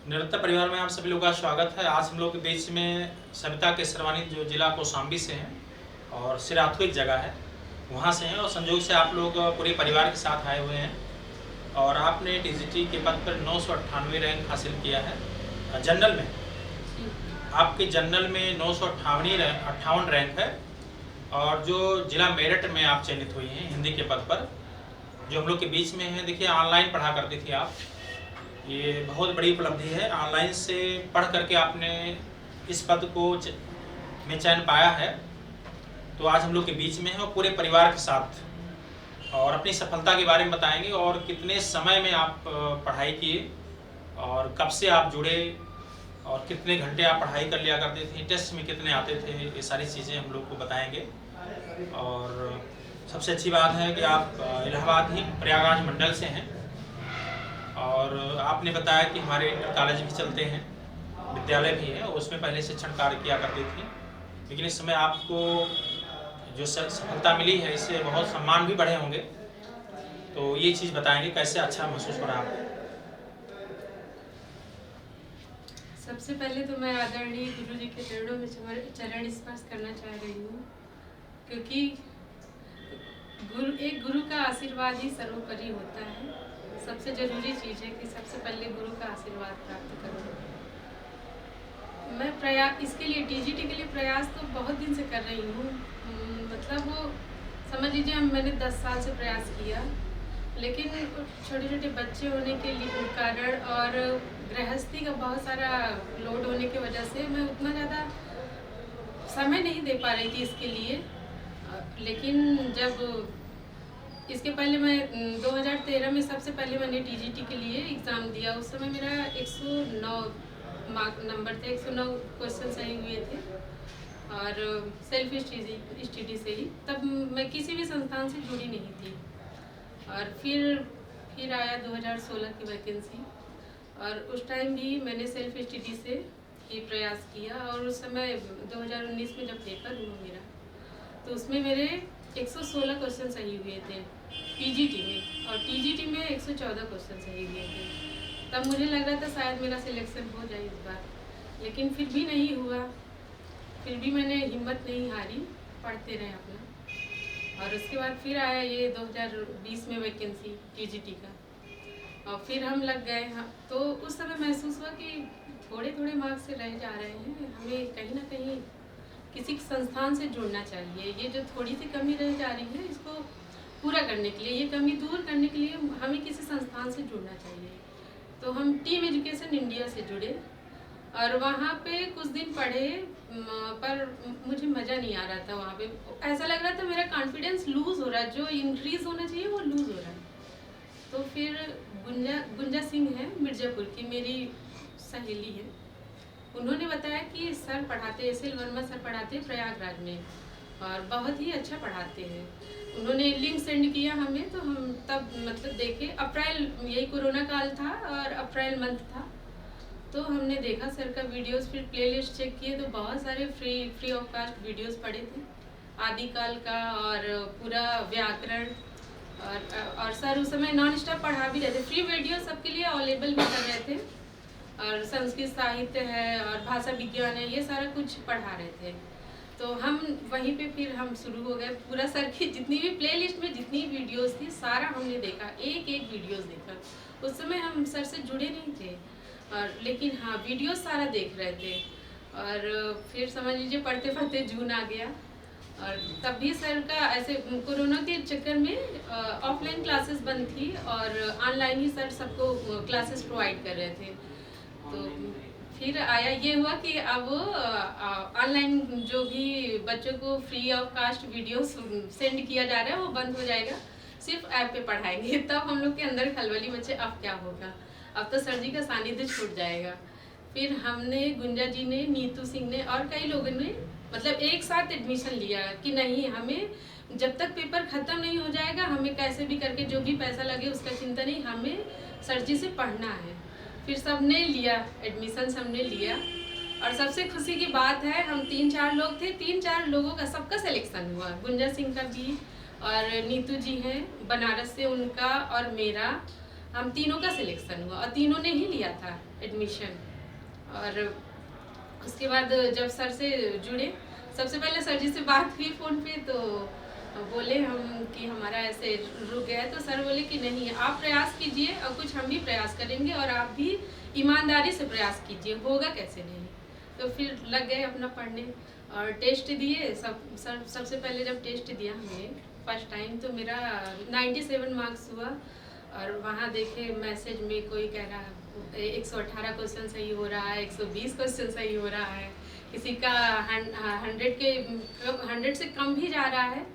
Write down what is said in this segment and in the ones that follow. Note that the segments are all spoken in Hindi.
निरंतर परिवार में आप सभी लोगों का स्वागत है। आज हम लोग के बीच में सविता केसरवानी जो जिला कौशाम्बी से हैं और सिराथू एक जगह है वहाँ से हैं और संयोग से आप लोग पूरे परिवार के साथ आए हुए हैं और आपने टीजीटी के पद पर 998 रैंक हासिल किया है जनरल में। आपके जनरल में 958 रैंक है और जो जिला मेरठ में आप चयनित हुई हैं हिंदी के पद पर जो हम लोग के बीच में है। देखिए, ऑनलाइन पढ़ा करती थी आप, ये बहुत बड़ी उपलब्धि है। ऑनलाइन से पढ़ करके आपने इस पद को में चयन पाया है, तो आज हम लोग के बीच में है और पूरे परिवार के साथ और अपनी सफलता के बारे में बताएंगे और कितने समय में आप पढ़ाई किए और कब से आप जुड़े और कितने घंटे आप पढ़ाई कर लिया करते थे, टेस्ट में कितने आते थे, ये सारी चीज़ें हम लोग को बताएंगे। और सबसे अच्छी बात है कि आप इलाहाबाद ही प्रयागराज मंडल से हैं और आपने बताया कि हमारे इंटर कॉलेज भी चलते हैं, विद्यालय भी है, उसमें पहले शिक्षण कार्य किया करती थी, लेकिन इस समय आपको जो सफलता मिली है इससे बहुत सम्मान भी बढ़े होंगे, तो ये चीज़ बताएंगे कैसे अच्छा महसूस हो रहा है आपको। सबसे पहले तो मैं आदरणीय गुरु जी के चरणों में चरण स्पर्श करना चाह रही हूँ, क्योंकि एक गुरु का आशीर्वाद ही सर्वोपरि होता है। सबसे जरूरी चीज़ है कि सबसे पहले गुरु का आशीर्वाद प्राप्त करो। मैं इसके लिए टीजीटी के लिए प्रयास तो बहुत दिन से कर रही हूँ। मतलब वो समझ लीजिए मैंने 10 साल से प्रयास किया, लेकिन छोटे छोटे बच्चे होने के लिए कारण और गृहस्थी का बहुत सारा लोड होने की वजह से मैं उतना ज़्यादा समय नहीं दे पा रही थी इसके लिए। लेकिन जब इसके पहले मैं 2013 में सबसे पहले मैंने टीजीटी के लिए एग्ज़ाम दिया। उस समय मेरा 109 मार्क नंबर थे, 109 क्वेश्चन सही हुए थे और सेल्फ स्टडी से ही। तब मैं किसी भी संस्थान से जुड़ी नहीं थी और फिर आया 2016 की वैकेंसी और उस टाइम भी मैंने सेल्फ स्टडी से ही प्रयास किया। और उस समय 2019 में जब पेपर हुआ मेरा, तो उसमें मेरे 116 क्वेश्चन सही हुए थे पीजीटी में, और टीजीटी में 114 क्वेश्चन सही हुए थे। तब मुझे लग रहा था शायद मेरा सिलेक्शन हो जाए इस बार, लेकिन फिर भी नहीं हुआ। फिर भी मैंने हिम्मत नहीं हारी, पढ़ते रहे अपना। और उसके बाद फिर आया ये 2020 में वैकेंसी टीजीटी का, और फिर हम लग गए। तो उस समय महसूस हुआ कि थोड़े थोड़े मार्क्स से रह जा रहे हैं, हमें कहीं ना कहीं किसी संस्थान से जुड़ना चाहिए। ये जो थोड़ी सी कमी रह जा रही है, इसको पूरा करने के लिए, ये कमी दूर करने के लिए हमें किसी संस्थान से जुड़ना चाहिए। तो हम टीम एजुकेशन इंडिया से जुड़े और वहाँ पे कुछ दिन पढ़े, पर मुझे मज़ा नहीं आ रहा था। वहाँ पे ऐसा लग रहा था मेरा कॉन्फिडेंस लूज़ हो रहा है, जो इंक्रीज़ होना चाहिए वो लूज़ हो रहा है। तो फिर गुंजा सिंह है मिर्ज़ापुर की, मेरी सहेली है, उन्होंने बताया कि सर पढ़ाते, SL वर्मा सर पढ़ाते प्रयागराज में और बहुत ही अच्छा पढ़ाते हैं। उन्होंने लिंक सेंड किया हमें, तो हम तब मतलब देखे, अप्रैल, यही कोरोना काल था और अप्रैल मंथ था, तो हमने देखा सर का वीडियोस, फिर प्लेलिस्ट चेक किए तो बहुत सारे फ्री ऑफ कास्ट वीडियोस पढ़े थे, आदिकाल का और पूरा व्याकरण। और सर उस समय नॉन स्टॉप पढ़ा भी रहे थे, फ्री वीडियो सबके लिए अवेलेबल भी कर रहे थे, और संस्कृत साहित्य है और भाषा विज्ञान है, ये सारा कुछ पढ़ा रहे थे। तो हम वहीं पे फिर हम शुरू हो गए। पूरा सर की जितनी भी प्लेलिस्ट में जितनी वीडियोस थी सारा हमने देखा, एक एक वीडियोस देखा। उस समय हम सर से जुड़े नहीं थे, और लेकिन हाँ वीडियोस सारा देख रहे थे। और फिर समझ लीजिए पढ़ते पढ़ते जून आ गया, और तब भी सर का ऐसे कोरोना के चक्कर में ऑफलाइन क्लासेस बंद थी और ऑनलाइन ही सर सबको क्लासेस प्रोवाइड कर रहे थे। तो फिर आया ये हुआ कि अब ऑनलाइन जो भी बच्चों को free of cost video send किया जा रहा है वो बंद हो जाएगा, सिर्फ ऐप पे पढ़ाएंगे। तब हम लोग के अंदर खलबली बच्चे, अब क्या होगा, अब तो सर जी का सानिध्य छूट जाएगा। फिर हमने, गुंजा जी ने, नीतू सिंह ने और कई लोगों ने मतलब एक साथ एडमिशन लिया कि नहीं, हमें जब तक पेपर ख़त्म नहीं हो जाएगा, हमें कैसे भी करके जो भी पैसा लगे उसका चिंता नहीं, हमें सर जी से पढ़ना है। फिर सबने लिया एडमिशन, सबने लिया। और सबसे खुशी की बात है, हम 3-4 लोग थे, 3-4 लोगों का सबका सिलेक्शन हुआ। गुंजा सिंह का भी, और नीतू जी हैं बनारस से, उनका और मेरा, हम तीनों का सिलेक्शन हुआ और तीनों ने ही लिया था एडमिशन। और उसके बाद जब सर से जुड़े, सबसे पहले सर जी से बात हुई फ़ोन पे, तो बोले हम कि हमारा ऐसे रुक गया है। तो सर बोले कि नहीं, आप प्रयास कीजिए और कुछ हम भी प्रयास करेंगे और आप भी ईमानदारी से प्रयास कीजिए, होगा कैसे नहीं। तो फिर लग गए अपना पढ़ने और टेस्ट दिए। सबसे पहले जब टेस्ट दिया हमने फर्स्ट टाइम, तो मेरा 97 मार्क्स हुआ। और वहाँ देखे मैसेज में कोई कह रहा 118 क्वेश्चन सही हो रहा है, 120 क्वेश्चन सही हो रहा है, किसी का 100 से कम भी जा रहा है।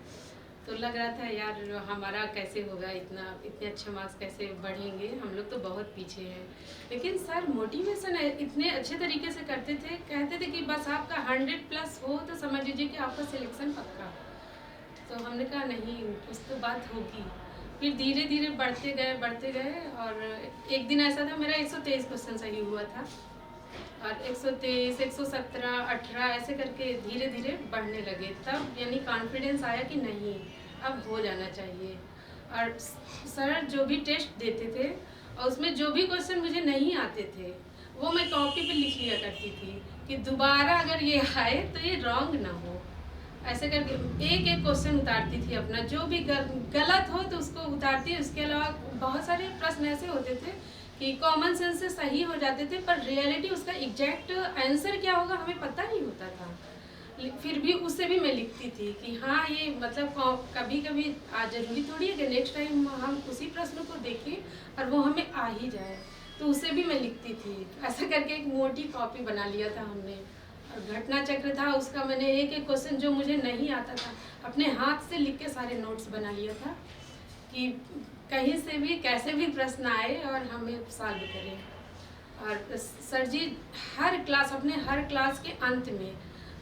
तो लग रहा था यार हमारा कैसे होगा, इतने अच्छे मार्क्स कैसे बढ़ेंगे, हम लोग तो बहुत पीछे हैं। लेकिन सर मोटिवेशन इतने अच्छे तरीके से करते थे, कहते थे कि बस आपका 100+ हो तो समझ लीजिए कि आपका सिलेक्शन पक्का। तो हमने कहा नहीं, कुछ तो बात होगी। फिर धीरे धीरे बढ़ते गए और एक दिन ऐसा था मेरा 123 क्वेश्चन सही हुआ था और 123, 117, 18 ऐसे करके धीरे धीरे बढ़ने लगे। तब यानी कॉन्फिडेंस आया कि नहीं, अब हो जाना चाहिए। और सर जो भी टेस्ट देते थे और उसमें जो भी क्वेश्चन मुझे नहीं आते थे वो मैं कॉपी पे लिख लिया करती थी कि दोबारा अगर ये आए तो ये रॉन्ग ना हो। ऐसे करके एक एक क्वेश्चन उतारती थी अपना, जो भी गलत हो तो उसको उतारती। उसके अलावा बहुत सारे प्रश्न ऐसे होते थे कि कॉमन सेंस से सही हो जाते थे, पर रियलिटी उसका एग्जैक्ट आंसर क्या होगा हमें पता नहीं होता था। फिर भी उससे भी मैं लिखती थी कि हाँ ये मतलब कभी कभी जरूरी थोड़ी है कि नेक्स्ट टाइम हम उसी प्रश्न को देखें और वो हमें आ ही जाए। तो उसे भी मैं लिखती थी। ऐसा करके एक मोटी कॉपी बना लिया था हमने। और घटना चक्र था उसका, मैंने एक एक क्वेश्चन जो मुझे नहीं आता था अपने हाथ से लिख के सारे नोट्स बना लिया था कि कहीं से भी कैसे भी प्रश्न आए और हमें सॉल्व करें। और सर जी अपने हर क्लास के अंत में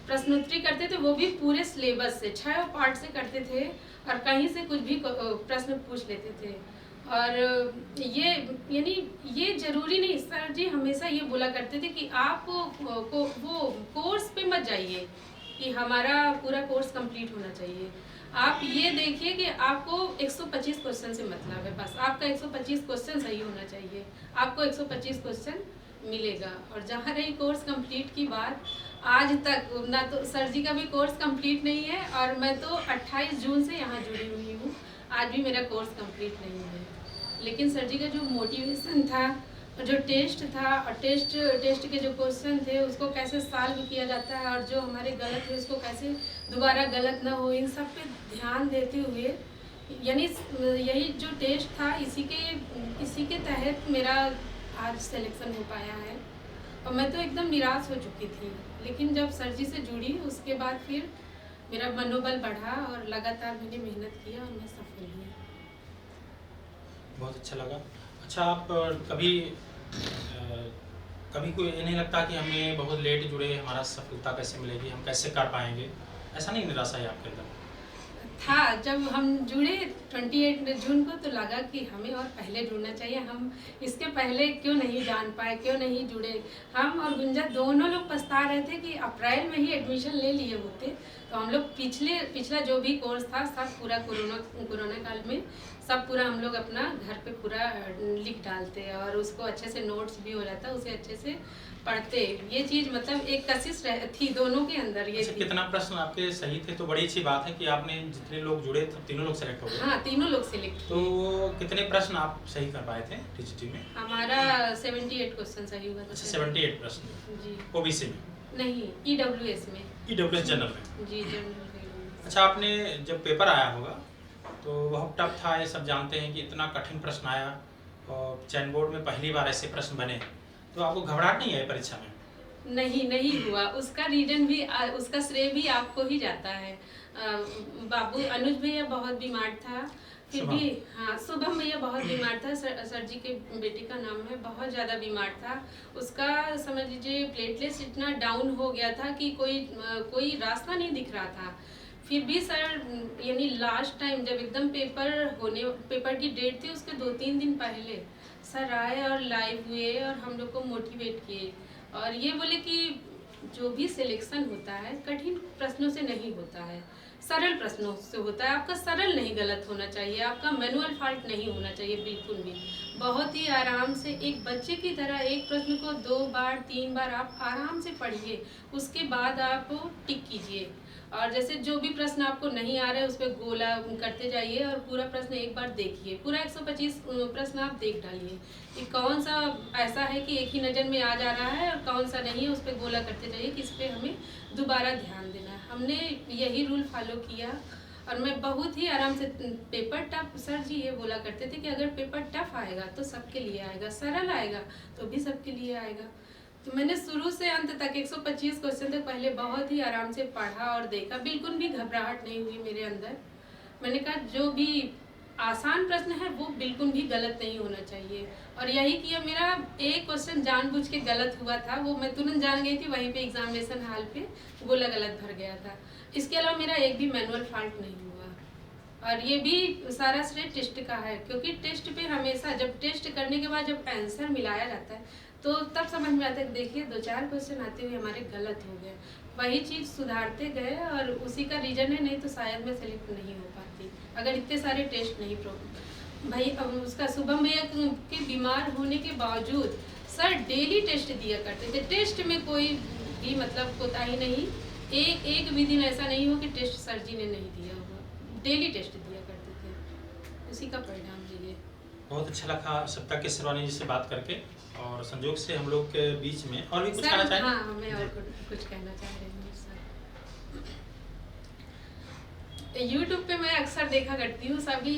प्रश्नोत्तरी करते थे, वो भी पूरे सिलेबस से 6 पार्ट से करते थे और कहीं से कुछ भी प्रश्न पूछ लेते थे। और ये जरूरी नहीं, सर जी हमेशा ये बोला करते थे कि आप वो कोर्स पे मत जाइए कि हमारा पूरा कोर्स कंप्लीट होना चाहिए। आप ये देखिए कि आपको 125 क्वेश्चन से मतलब है, बस आपका 125 क्वेश्चन सही होना चाहिए, आपको 125 क्वेश्चन मिलेगा। और जहाँ रही कोर्स कंप्लीट की बात, आज तक ना तो सर जी का भी कोर्स कंप्लीट नहीं है और मैं तो 28 जून से यहाँ जुड़ी हुई हूँ, आज भी मेरा कोर्स कंप्लीट नहीं है। लेकिन सर जी का जो मोटिवेशन था, जो टेस्ट था और टेस्ट के जो क्वेश्चन थे उसको कैसे सॉल्व किया जाता है और जो हमारे गलत है उसको कैसे दोबारा गलत ना हो, इन सब पे ध्यान देते हुए यानी यही जो टेस्ट था इसी के तहत मेरा आज सिलेक्शन हो पाया है। और मैं तो एकदम निराश हो चुकी थी, लेकिन जब सर जी से जुड़ी उसके बाद फिर मेरा मनोबल बढ़ा और लगातार मैंने मेहनत किया और मैं सफल हुई। बहुत अच्छा लगा। अच्छा, आप कभी कोई ये नहीं लगता कि हमें बहुत लेट जुड़े, हमारा सफलता कैसे मिलेगी, हम कैसे कर पाएंगे, ऐसा नहीं निराशा है आपके अंदर? था जब हम जुड़े 28 जून को, तो लगा कि हमें और पहले जुड़ना चाहिए, हम इसके पहले क्यों नहीं जान पाए, क्यों नहीं जुड़े। हम और गुंजा दोनों लोग पछता रहे थे कि अप्रैल में ही एडमिशन ले लिए होते तो हम लोग पिछला जो भी कोर्स था सब पूरा कोरोना काल में सब पूरा हम लोग अपना घर पे पूरा लिख डालते और उसको अच्छे से नोट्स भी हो जाता, उसे अच्छे से पढ़ते। ये चीज़ मतलब एक कशिश थी दोनों के अंदर। ये अच्छा, कितना प्रश्न आपके सही थे तो बड़ी अच्छी बात है कि आपने जितने लोग जुड़े थे तीनों लोग सेलेक्ट हो गए। हाँ, तीनों लोग सेलेक्ट। तो कितने प्रश्न आप सही कर पाए थे टीजीटी में? हमारा 78 क्वेश्चन सही हुआ था। अच्छा, 78 प्रश्न जी। ओबीसी में? नहीं, ईडब्ल्यूएस में। ईडब्ल्यूएस जनरल में? जी, जनरल। अच्छा, आपने जब पेपर आया होगा तो बहुत टफ था, ये सब जानते हैं कि इतना कठिन प्रश्न आया और चयन बोर्ड में पहली बार ऐसे प्रश्न बने, तो आपको घबराहट नहीं आई परीक्षा में? नहीं हुआ। उसका रीजन भी उसका श्रेय भी आपको ही जाता है। बाबू अनुज भैया बहुत बीमार था, फिर भी हाँ शुभम भैया बहुत बीमार था। सर जी के बेटे का नाम है, बहुत ज़्यादा बीमार था। उसका समझ लीजिए प्लेटलेट्स इतना डाउन हो गया था कि कोई रास्ता नहीं दिख रहा था। फिर भी सर यानी लास्ट टाइम जब एकदम पेपर की डेट थी उसके 2-3 दिन पहले सर आए और लाइव हुए और हम लोग को मोटिवेट किए और ये बोले कि जो भी सिलेक्शन होता है कठिन प्रश्नों से नहीं होता है, सरल प्रश्नों से होता है। आपका सरल नहीं गलत होना चाहिए, आपका मैनुअल फॉल्ट नहीं होना चाहिए बिल्कुल भी। बहुत ही आराम से एक बच्चे की तरह एक प्रश्न को 2 बार 3 बार आप आराम से पढ़िए, उसके बाद आप टिक कीजिए। और जैसे जो भी प्रश्न आपको नहीं आ रहा है उस पर गोला करते जाइए और पूरा प्रश्न एक बार देखिए, पूरा 125 प्रश्न आप देख डालिए कि कौन सा ऐसा है कि एक ही नज़र में आ जा रहा है और कौन सा नहीं है, उस पर गोला करते जाइए कि इस पर हमें दोबारा ध्यान देना है। हमने यही रूल फॉलो किया और मैं बहुत ही आराम से पेपर टफ, सर जी ये बोला करते थे कि अगर पेपर टफ आएगा तो सबके लिए आएगा, सरल आएगा तो भी सबके लिए आएगा। तो मैंने शुरू से अंत तक 125 क्वेश्चन तक पहले बहुत ही आराम से पढ़ा और देखा, बिल्कुल भी घबराहट नहीं हुई मेरे अंदर। मैंने कहा जो भी आसान प्रश्न है वो बिल्कुल भी गलत नहीं होना चाहिए, और यही किया। मेरा एक क्वेश्चन जानबूझ के गलत हुआ था, वो मैं तुरंत जान गई थी, वहीं पे एग्जामिनेशन हॉल पे गोला गलत भर गया था। इसके अलावा मेरा एक भी मैनुअल फॉल्ट नहीं हुआ, और ये भी सारा श्रेय टेस्ट का है, क्योंकि टेस्ट पे हमेशा जब टेस्ट करने के बाद जब आंसर मिलाया जाता है तो तब समझ में आता है कि देखिए 2-4 क्वेश्चन आते हुए हमारे गलत हो गए, वही चीज़ सुधारते गए और उसी का रीजन है, नहीं तो शायद मैं सेलेक्ट नहीं हो पाती अगर इतने सारे टेस्ट नहीं भाई। अब उसका शुभम भैया के बीमार होने के बावजूद सर डेली टेस्ट दिया करते थे, टेस्ट में कोई भी मतलब कोताही नहीं, एक भी दिन ऐसा नहीं हो कि टेस्ट सर जी ने नहीं दिया होगा, डेली टेस्ट दिया करते थे, उसी का परिणाम लीजिए। बहुत अच्छा लगा सत्ता के सरवानी जी से बात करके, और संजोग से हम लोग के बीच में और भी कुछ कहना चाहेंगे? हाँ, मैं और कुछ कहना चाह रही हूँ सर। यूट्यूब पे मैं अक्सर देखा करती हूँ, सभी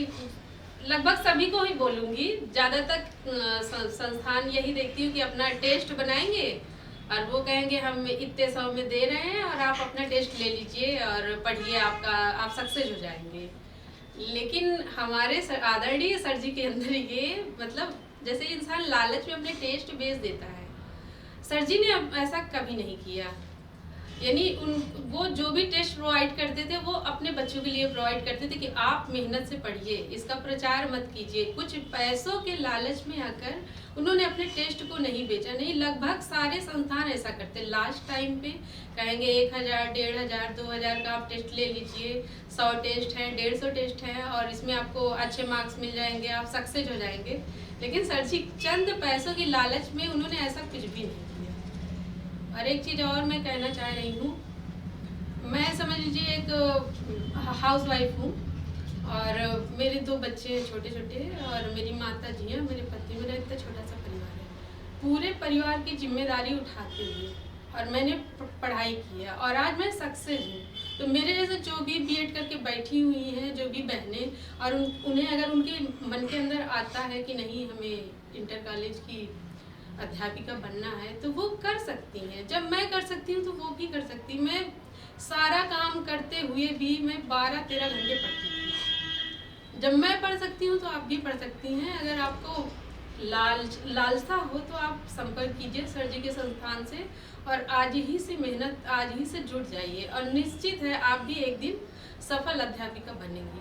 लगभग सभी को ही बोलूँगी, ज़्यादातर संस्थान यही देखती हूँ कि अपना टेस्ट बनाएंगे और वो कहेंगे हम इतने 100 में दे रहे हैं और आप अपना टेस्ट ले लीजिए और पढ़िए, आप सक्सेस हो जाएंगे। लेकिन हमारे आदरणीय सर जी के अंदर ये मतलब जैसे इंसान लालच में अपने टेस्ट बेच देता है, सर जी ने ऐसा कभी नहीं किया। यानी वो जो भी टेस्ट प्रोवाइड करते थे वो अपने बच्चों के लिए प्रोवाइड करते थे कि आप मेहनत से पढ़िए, इसका प्रचार मत कीजिए। कुछ पैसों के लालच में आकर उन्होंने अपने टेस्ट को नहीं बेचा, नहीं, लगभग सारे संस्थान ऐसा करते। लास्ट टाइम पे कहेंगे 1000, 1500, 2000 का आप टेस्ट ले लीजिए, 100 टेस्ट है, 150 टेस्ट है और इसमें आपको अच्छे मार्क्स मिल जाएंगे, आप सक्सेस हो जाएंगे। लेकिन सर जी चंद पैसों की लालच में उन्होंने ऐसा कुछ भी नहीं किया। और एक चीज़ और मैं कहना चाह रही हूँ, मैं समझ लीजिए एक हाउस वाइफ हूँ और मेरे 2 बच्चे हैं छोटे छोटे और मेरी माता जी हैं, मेरे पति, मेरा इतना छोटा सा परिवार है। पूरे परिवार की जिम्मेदारी उठाते हुए और मैंने पढ़ाई किया और आज मैं सक्सेस हूँ। तो मेरे जैसे जो भी बीएड करके बैठी हुई हैं, जो भी बहनें, और उन्हें अगर उनके मन के अंदर आता है कि नहीं हमें इंटर कॉलेज की अध्यापिका बनना है तो वो कर सकती हैं। जब मैं कर सकती हूँ तो वो भी कर सकती। मैं सारा काम करते हुए भी मैं 12-13 घंटे पढ़ती हूँ। जब मैं पढ़ सकती हूँ तो आप भी पढ़ सकती हैं। अगर आपको लालसा हो तो आप संपर्क कीजिए सर जी के संस्थान से और आज ही से मेहनत, आज ही से जुट जाइए और निश्चित है आप भी एक दिन सफल अध्यापिका बनेंगी।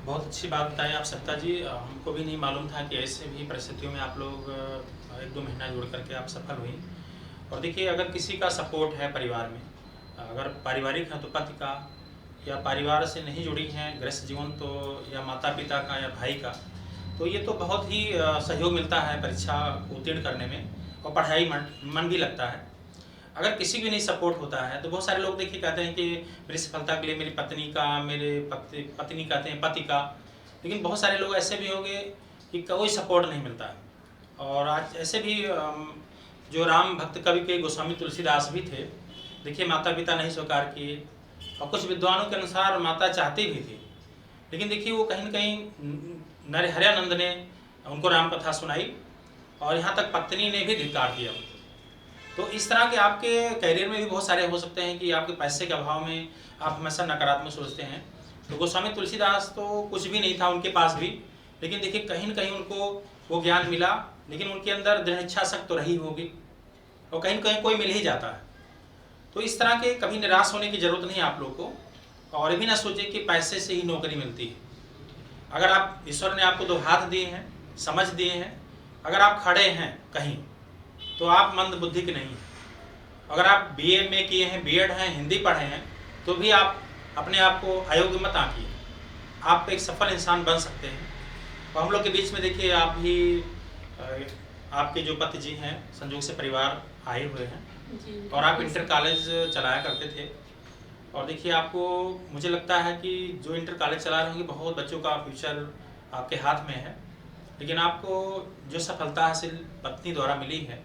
बहुत अच्छी बात बताएं आप सत्ता जी, हमको भी नहीं मालूम था कि ऐसे भी परिस्थितियों में आप लोग 1-2 महीना जुड़ करके आप सफल हुई। और देखिए अगर किसी का सपोर्ट है परिवार में, अगर पारिवारिक है तो पति का, या परिवार से नहीं जुड़ी हैं गृहस्थ जीवन तो या माता पिता का या भाई का, तो ये तो बहुत ही सहयोग मिलता है परीक्षा उत्तीर्ण करने में और पढ़ाई मन भी लगता है। अगर किसी भी नहीं सपोर्ट होता है तो बहुत सारे लोग देखिए कहते हैं कि मेरी सफलता के लिए मेरी पत्नी का, मेरे पत्नी कहते हैं पति का, लेकिन बहुत सारे लोग ऐसे भी होंगे कि कोई सपोर्ट नहीं मिलता है। और आज ऐसे भी जो राम भक्त कवि के गोस्वामी तुलसीदास भी थे, देखिए माता पिता नहीं स्वीकार किए और कुछ विद्वानों के अनुसार माता चाहती भी थी, लेकिन देखिए वो कहीं न कहीं नरहरयानंद ने उनको राम कथा सुनाई और यहाँ तक पत्नी ने भी धिक्कार दिया। तो इस तरह के आपके करियर में भी बहुत सारे हो सकते हैं कि आपके पैसे के अभाव में आप हमेशा नकारात्मक सोचते हैं। तो गोस्वामी तुलसीदास तो कुछ भी नहीं था उनके पास भी, लेकिन देखिए कहीं न कहीं उनको वो ज्ञान मिला, लेकिन उनके अंदर दृढ़ इच्छा शक्ति तो रही होगी और कहीं न कहीं कोई मिल ही जाता है। तो इस तरह के कभी निराश होने की ज़रूरत नहीं आप लोग को, और ये भी ना सोचे कि पैसे से ही नौकरी मिलती है। अगर आप, ईश्वर ने आपको 2 हाथ दिए हैं, समझ दिए हैं, अगर आप खड़े हैं कहीं तो आप मंद बुद्धि के नहीं। अगर आप बीए में किए हैं, बीएड हैं, हिंदी पढ़े हैं, तो भी आप अपने आप को अयोग्य मत आंकिए। आप एक सफल इंसान बन सकते हैं। और हम लोग के बीच में देखिए आप भी आपके जो पति जी हैं संयोग से परिवार आए हुए हैं जी। और आप इंटर कॉलेज चलाया करते थे। और देखिए आपको मुझे लगता है कि जो इंटर कॉलेज चला रहे होंगे बहुत बच्चों का फ्यूचर आपके हाथ में है, लेकिन आपको जो सफलता हासिल पत्नी द्वारा मिली है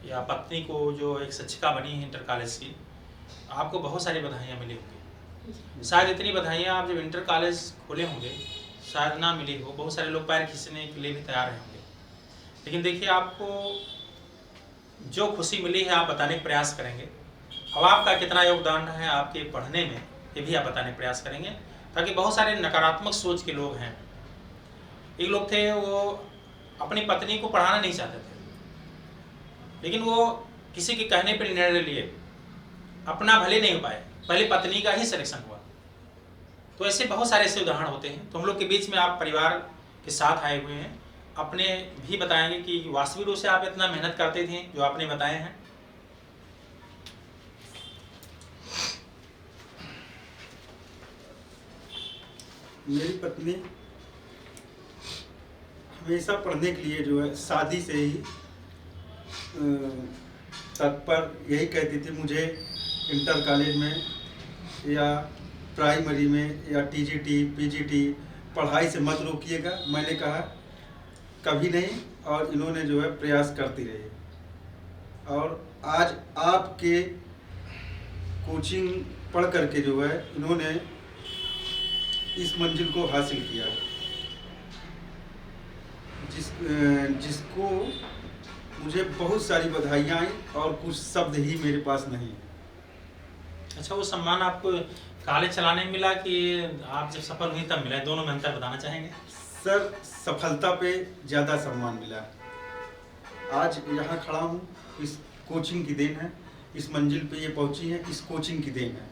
या पत्नी को जो एक शिक्षिका बनी है इंटर कॉलेज की, आपको बहुत सारी बधाइयाँ मिली होंगी। शायद इतनी बधाइयाँ आप जब इंटर कॉलेज खोले होंगे शायद ना मिली हो, बहुत सारे लोग पैर खींचने के लिए भी तैयार रहे होंगे, लेकिन देखिए आपको जो खुशी मिली है आप बताने का प्रयास करेंगे। अब आपका कितना योगदान है आपके पढ़ने में ये भी आप बताने का प्रयास करेंगे, ताकि बहुत सारे नकारात्मक सोच के लोग हैं। एक लोग थे वो अपनी पत्नी को पढ़ाना नहीं चाहते थे, लेकिन वो किसी के कहने पर निर्णय लिए, अपना भले नहीं हो पाए, पहले पत्नी का ही सिलेक्शन हुआ। तो ऐसे बहुत सारे ऐसे उदाहरण होते हैं। तो हम लोग के बीच में आप परिवार के साथ आए हुए हैं, अपने भी बताएंगे कि वास्तविक रूप से आप इतना मेहनत करते थे जो आपने बताए हैं। मेरी पत्नी हमेशा पढ़ने के लिए जो है शादी से ही तत्पर यही कहती थी, मुझे इंटर कॉलेज में या प्राइमरी में या टीजीटी पीजीटी पढ़ाई से मत रोकिएगा। मैंने कहा कभी नहीं, और इन्होंने जो है प्रयास करती रही, और आज आपके कोचिंग पढ़ करके जो है इन्होंने इस मंजिल को हासिल किया, जिसको मुझे बहुत सारी बधाइयाँ आई और कुछ शब्द ही मेरे पास नहीं। अच्छा, वो सम्मान आपको कॉलेज चलाने में मिला कि आप जब सफल हुई तब मिला? दोनों में अंतर बताना चाहेंगे? सर, सफलता पे ज़्यादा सम्मान मिला। आज यहाँ खड़ा हूँ इस कोचिंग की देन है, इस मंजिल पे ये पहुँची है इस कोचिंग की देन है।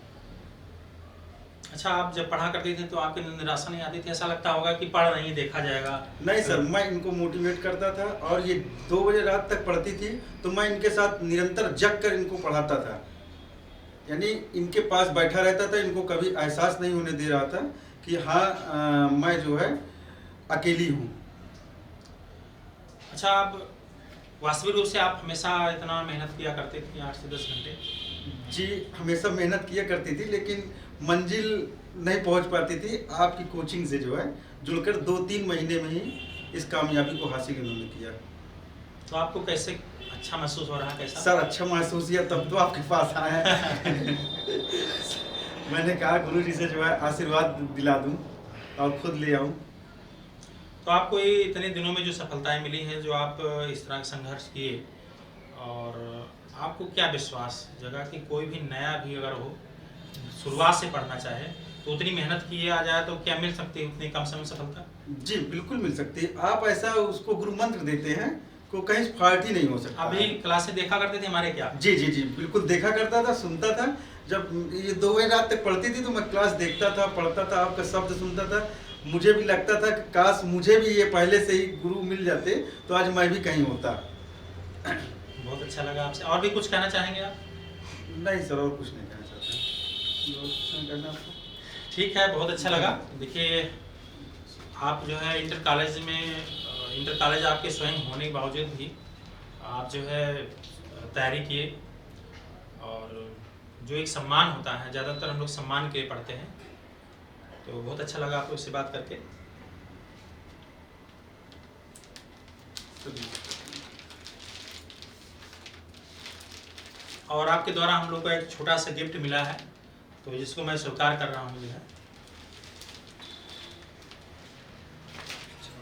अच्छा, आप जब पढ़ा करते थे तो आपकी निराशा नहीं आती थी? ऐसा लगता होगा कि पढ़ रही देखा जाएगा? नहीं सर, मैं इनको मोटिवेट करता था, और ये 2 बजे रात तक पढ़ती थी तो मैं इनके साथ निरंतर जग कर इनको पढ़ाता था, यानी इनके पास बैठा रहता था। इनको कभी एहसास नहीं होने दे रहा था कि हाँ मैं जो है अकेली हूँ। अच्छा, आप वास्तविक रूप से आप हमेशा इतना मेहनत किया करते थे 8 से 10 घंटे? जी, हमेशा मेहनत किया करती थी, लेकिन मंजिल नहीं पहुंच पाती थी। आपकी कोचिंग से जो है जुड़कर 2-3 महीने में ही इस कामयाबी को हासिल इन्होंने किया। तो आपको कैसे अच्छा महसूस हो रहा है? कैसा सर, अच्छा महसूस किया तब तो आपके पास आया मैंने कहा गुरु जी से जो है आशीर्वाद दिला दूं और खुद ले आऊं। तो आपको ये इतने दिनों में जो सफलताएं मिली हैं, जो आप इस तरह का संघर्ष किए, और आपको क्या विश्वास जगह कि कोई भी नया भी अगर हो शुरुआत से पढ़ना चाहे तो उतनी मेहनत किए आ जाए तो क्या मिल सकती है उतनी कम समय में सफलता? जी बिल्कुल मिल सकती है। आप ऐसा उसको गुरु मंत्र देते हैं को कहीं फॉल्ट ही नहीं हो सकता। अभी क्लासेस देखा करते थे हमारे क्या? जी जी जी बिल्कुल देखा करता था, सुनता था। जब ये 2 बजे रात तक पढ़ती थी तो मैं क्लास देखता था, पढ़ता था, आपका शब्द सुनता था। मुझे भी लगता था कि काश मुझे भी ये पहले से ही गुरु मिल जाते तो आज मैं भी कहीं होता। बहुत अच्छा लगा आपसे। और भी कुछ कहना चाहेंगे आप? नहीं सर, और कुछ नहीं कहना चाहता। करना आपको ठीक है, बहुत अच्छा लगा। देखिए, आप जो है इंटर कॉलेज आपके स्वयं होने के बावजूद भी आप जो है तैयारी किए, और जो एक सम्मान होता है, ज़्यादातर हम लोग सम्मान के लिए पढ़ते हैं, तो बहुत अच्छा लगा आप लोग से बात करके। और आपके द्वारा हम लोग को एक छोटा सा गिफ्ट मिला है, तो जिसको मैं स्वीकार कर रहा हूँ जो है।